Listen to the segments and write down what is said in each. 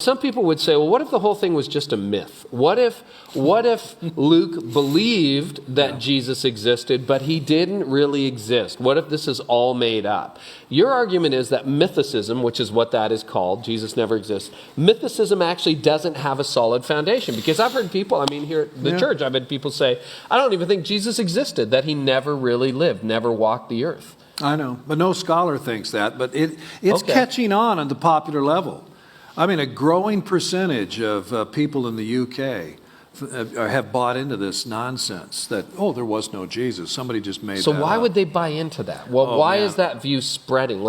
Some people would say, well, what if the whole thing was just a myth? What if Luke believed that Jesus existed, but he didn't really exist? What if this is all made up? Your argument is that mythicism, which is what that is called, Jesus never exists, mythicism actually doesn't have a solid foundation. Because I've heard people, here at the church, I've had people say, I don't even think Jesus existed, that he never really lived, never walked the earth. I know, but no scholar thinks that, but it's catching on at the popular level. A growing percentage of people in the UK have bought into this nonsense that, there was no Jesus. Somebody just made that up. So why would they buy into that? Well, why is that view spreading?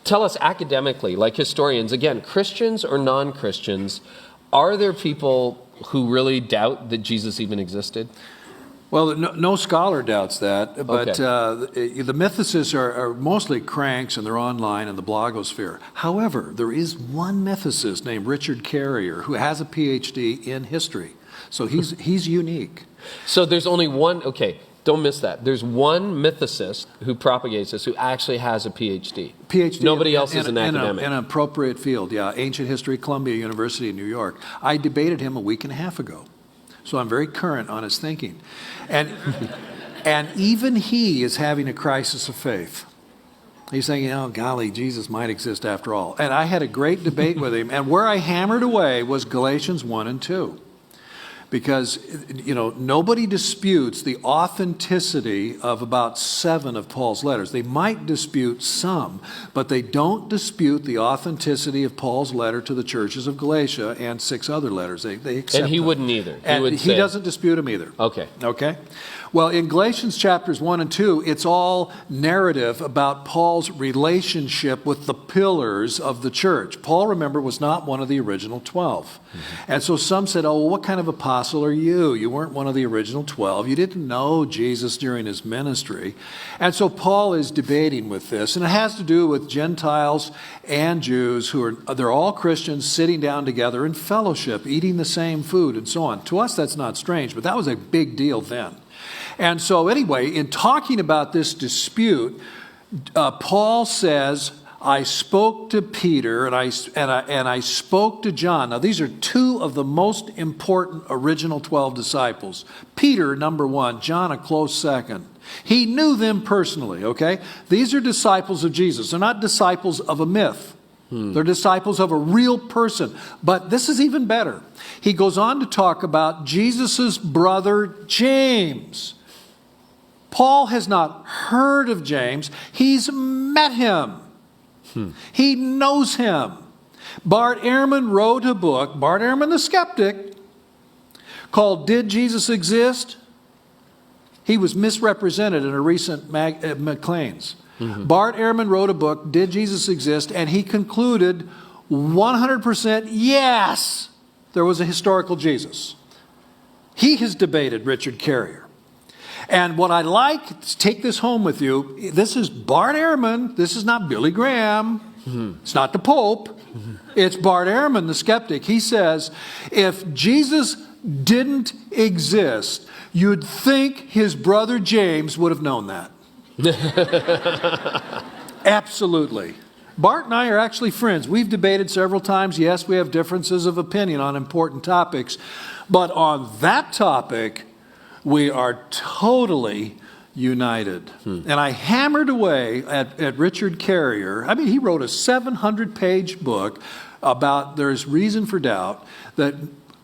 Tell us academically, like historians, again, Christians or non-Christians, are there people who really doubt that Jesus even existed? Well, no scholar doubts that, but the mythicists are mostly cranks, and they're online in the blogosphere. However, there is one mythicist named Richard Carrier who has a PhD in history, so he's unique. So there's only one, don't miss that. There's one mythicist who propagates this who actually has a PhD. Nobody else is an academic. In an appropriate field, ancient history, Columbia University in New York. I debated him a week and a half ago. So I'm very current on his thinking. And even he is having a crisis of faith. He's thinking, golly, Jesus might exist after all. And I had a great debate with him. And where I hammered away was Galatians 1 and 2. Because, nobody disputes the authenticity of about 7 of Paul's letters. They might dispute some, but they don't dispute the authenticity of Paul's letter to the churches of Galatia and 6 other letters. They accept And he them. wouldn't either. He doesn't dispute them either. Okay? Well, in Galatians chapters 1 and 2, it's all narrative about Paul's relationship with the pillars of the church. Paul, remember, was not one of the original 12. Mm-hmm. And so some said, what kind of apostle are you? You weren't one of the original 12. You didn't know Jesus during his ministry. And so Paul is debating with this. And it has to do with Gentiles and Jews they're all Christians sitting down together in fellowship, eating the same food and so on. To us, that's not strange, but that was a big deal then. And so anyway, in talking about this dispute, Paul says, I spoke to Peter and I spoke to John. Now, these are 2 of the most important original 12 disciples. Peter, number 1, John, a close second. He knew them personally, okay? These are disciples of Jesus. They're not disciples of a myth. They're disciples of a real person. But this is even better. He goes on to talk about Jesus' brother James. Paul has not heard of James. He's met him. He knows him. Bart Ehrman wrote a book, Bart Ehrman the skeptic, called Did Jesus Exist? He was misrepresented in a recent Maclean's. Mm-hmm. Bart Ehrman wrote a book, Did Jesus Exist? And he concluded 100% yes, there was a historical Jesus. He has debated Richard Carrier. And what I like, take this home with you, this is Bart Ehrman, this is not Billy Graham, it's not the Pope, it's Bart Ehrman, the skeptic. He says, if Jesus didn't exist, you'd think his brother James would have known that. Absolutely. Bart and I are actually friends. We've debated several times. Yes, we have differences of opinion on important topics. But on that topic, we are totally united. And I hammered away at Richard Carrier. He wrote a 700-page book about there's reason for doubt that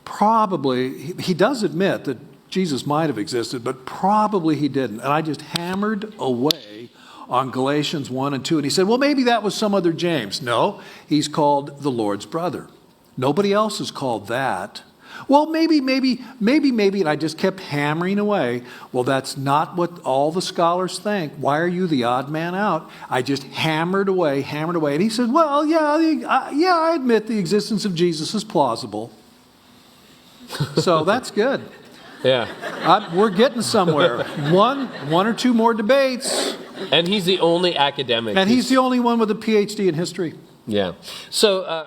probably, he does admit that Jesus might have existed, but probably he didn't. And I just hammered away on Galatians 1 and 2. And he said, well, maybe that was some other James. No, he's called the Lord's brother. Nobody else is called that. Well, maybe, and I just kept hammering away. Well, that's not what all the scholars think. Why are you the odd man out? I just hammered away. And he said, well, I admit the existence of Jesus is plausible. So that's good. Yeah. We're getting somewhere. One or 2 more debates. And he's the only academic. And he's the only one with a PhD in history. Yeah. So